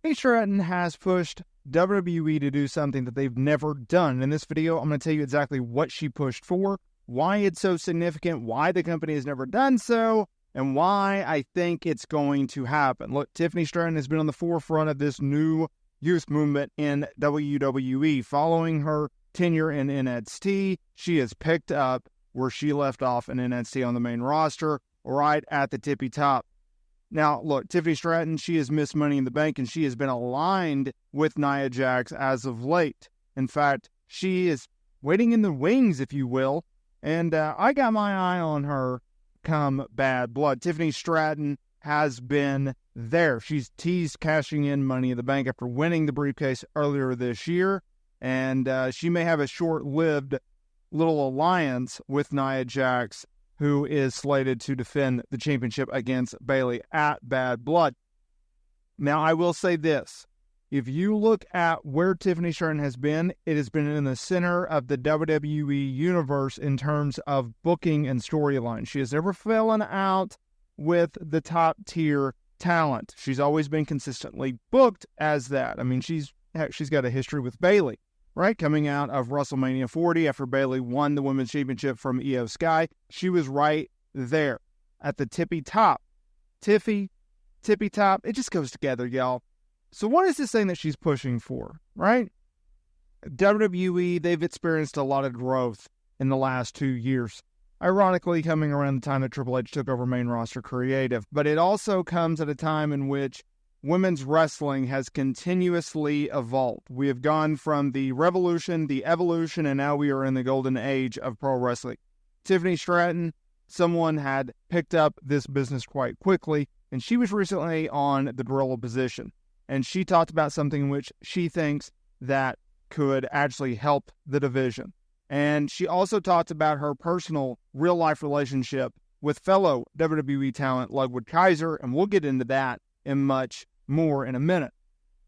Tiffany Stratton has pushed WWE to do something that they've never done. In this video, I'm going to tell you exactly what she pushed for, why it's so significant, why the company has never done so, and why I think it's going to happen. Look, Tiffany Stratton has been on the forefront of this new youth movement in WWE. Following her tenure in NXT, she has picked up where she left off in NXT on the main roster, right at the tippy top. Now, look, Tiffany Stratton, she has missed Money in the Bank, and she has been aligned with Nia Jax as of late. In fact, she is waiting in the wings, if you will, and I got my eye on her come Bad Blood. Tiffany Stratton has been there. She's teased cashing in Money in the Bank after winning the briefcase earlier this year, and she may have a short-lived little alliance with Nia Jax, who is slated to defend the championship against Bayley at Bad Blood. Now, I will say this. If you look at where Tiffany Stratton has been, it has been in the center of the WWE universe in terms of booking and storyline. She has never fallen out with the top-tier talent. She's always been consistently booked as that. I mean, she's got a history with Bayley, right? Coming out of WrestleMania 40 after Bayley won the Women's Championship from Io Sky, she was right there at the tippy top. Tippy top, it just goes together, y'all. So what is this thing that she's pushing for, right? WWE, they've experienced a lot of growth in the last 2 years. Ironically, coming around the time that Triple H took over main roster creative. But it also comes at a time in which women's wrestling has continuously evolved. We have gone from the revolution, the evolution, and now we are in the golden age of pro wrestling. Tiffany Stratton, someone had picked up this business quite quickly, and she was recently on the gorilla position. And she talked about something which she thinks that could actually help the division. And she also talked about her personal real-life relationship with fellow WWE talent Ludwig Kaiser, and we'll get into that in much more in a minute.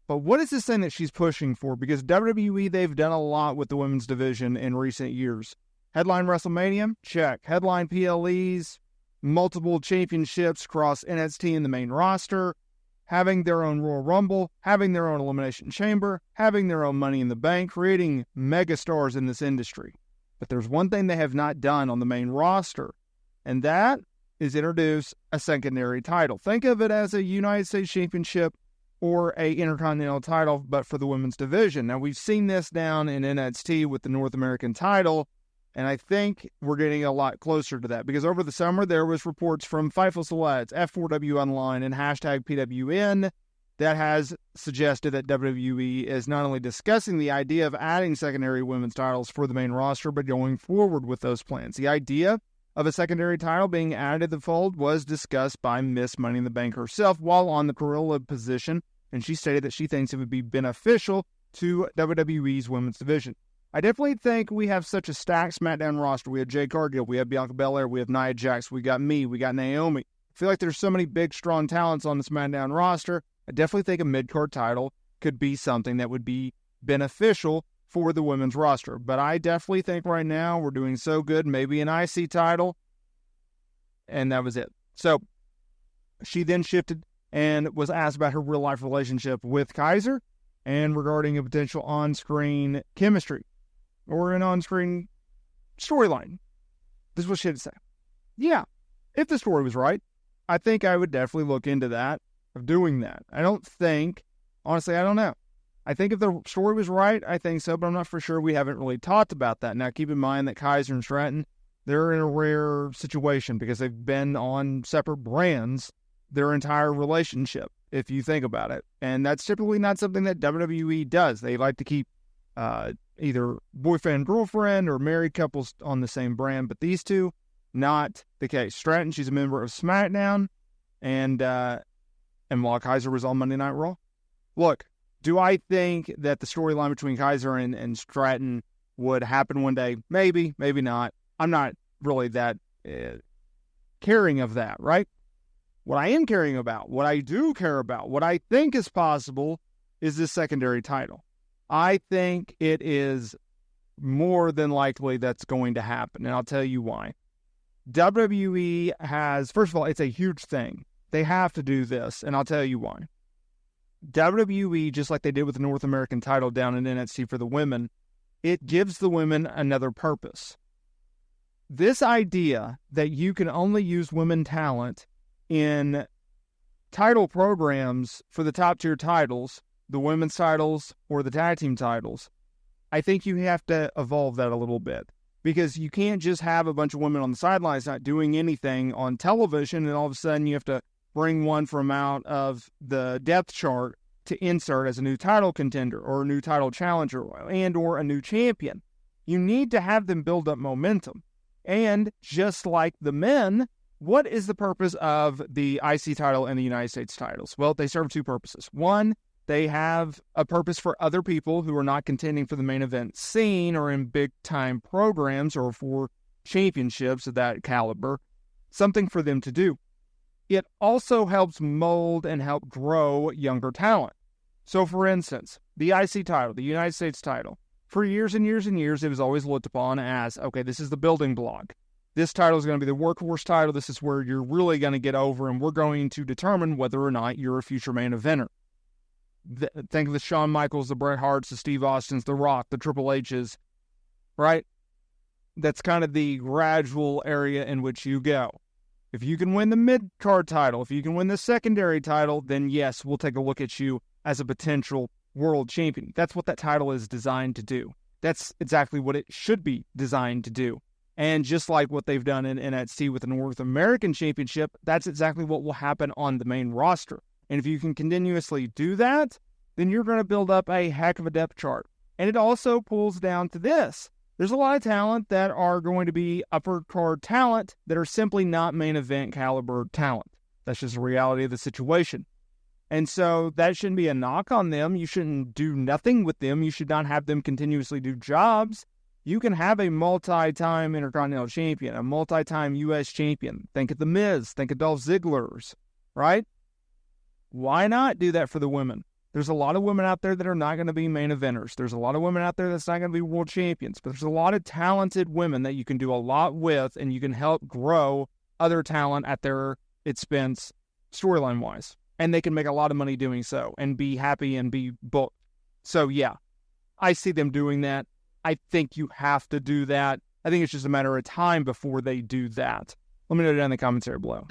But what is this thing that she's pushing for? Because WWE, they've done a lot with the women's division in recent years. Headline WrestleMania? Check. Headline PLEs, multiple championships across NXT and the main roster, having their own Royal Rumble, having their own Elimination Chamber, having their own Money in the Bank, creating megastars in this industry. But there's one thing they have not done on the main roster, and that is introduce a secondary title. Think of it as a United States Championship or a Intercontinental title, but for the women's division. Now, we've seen this down in NXT with the North American title, and I think we're getting a lot closer to that, because over the summer, there was reports from Fightful Selects, F4W Online, and hashtag PWN that has suggested that WWE is not only discussing the idea of adding secondary women's titles for the main roster, but going forward with those plans. The idea of a secondary title being added to the fold was discussed by Miss Money in the Bank herself while on the gorilla position, and she stated that she thinks it would be beneficial to WWE's women's division. I definitely think we have such a stacked SmackDown roster. We have Jade Cargill, we have Bianca Belair, we have Nia Jax, we got me, we got Naomi. I feel like there's so many big, strong talents on the SmackDown roster. I definitely think a mid-card title could be something that would be beneficial for the women's roster. But I definitely think right now we're doing so good, maybe an IC title, and that was it. So she then shifted and was asked about her real-life relationship with Kaiser and regarding a potential on-screen chemistry or an on-screen storyline. This is what she had to say. Yeah, if the story was right, I think I would definitely look into that, of doing that. I don't know. I think if the story was right, I think so, but I'm not for sure. We haven't really talked about that. Now, keep in mind that Kaiser and Stratton, they're in a rare situation because they've been on separate brands their entire relationship, if you think about it. And that's typically not something that WWE does. They like to keep either boyfriend, girlfriend, or married couples on the same brand, but these two, not the case. Stratton, she's a member of SmackDown, and while Kaiser was on Monday Night Raw. Look, do I think that the storyline between Kaiser and Stratton would happen one day? Maybe, maybe not. I'm not really that caring of that, right? What I am caring about, what I do care about, what I think is possible is this secondary title. I think it is more than likely that's going to happen, and I'll tell you why. WWE has, first of all, it's a huge thing. They have to do this, and I'll tell you why. WWE, just like they did with the North American title down in NXT for the women, it gives the women another purpose. This idea that you can only use women talent in title programs for the top tier titles, the women's titles or the tag team titles, I think you have to evolve that a little bit, because you can't just have a bunch of women on the sidelines not doing anything on television and all of a sudden you have to bring one from out of the depth chart to insert as a new title contender or a new title challenger and or a new champion. You need to have them build up momentum. And just like the men, what is the purpose of the IC title and the United States titles? Well, they serve two purposes. One, they have a purpose for other people who are not contending for the main event scene or in big-time programs or for championships of that caliber, something for them to do. It also helps mold and help grow younger talent. So, for instance, the IC title, the United States title, for years and years and years, it was always looked upon as, okay, this is the building block. This title is going to be the workhorse title. This is where you're really going to get over, and we're going to determine whether or not you're a future main eventer. Think of the Shawn Michaels, the Bret Harts, the Steve Austins, the Rock, the Triple H's, right? That's kind of the gradual area in which you go. If you can win the mid-card title, if you can win the secondary title, then yes, we'll take a look at you as a potential world champion. That's what that title is designed to do. That's exactly what it should be designed to do. And just like what they've done in NXT with the North American Championship, that's exactly what will happen on the main roster. And if you can continuously do that, then you're going to build up a heck of a depth chart. And it also pulls down to this. There's a lot of talent that are going to be upper card talent that are simply not main event caliber talent. That's just the reality of the situation. And so that shouldn't be a knock on them. You shouldn't do nothing with them. You should not have them continuously do jobs. You can have a multi-time Intercontinental Champion, a multi-time U.S. Champion. Think of The Miz. Think of Dolph Ziggler's, right? Why not do that for the women? There's a lot of women out there that are not going to be main eventers. There's a lot of women out there that's not going to be world champions. But there's a lot of talented women that you can do a lot with, and you can help grow other talent at their expense storyline-wise. And they can make a lot of money doing so and be happy and be booked. So, yeah, I see them doing that. I think you have to do that. I think it's just a matter of time before they do that. Let me know down in the commentary below.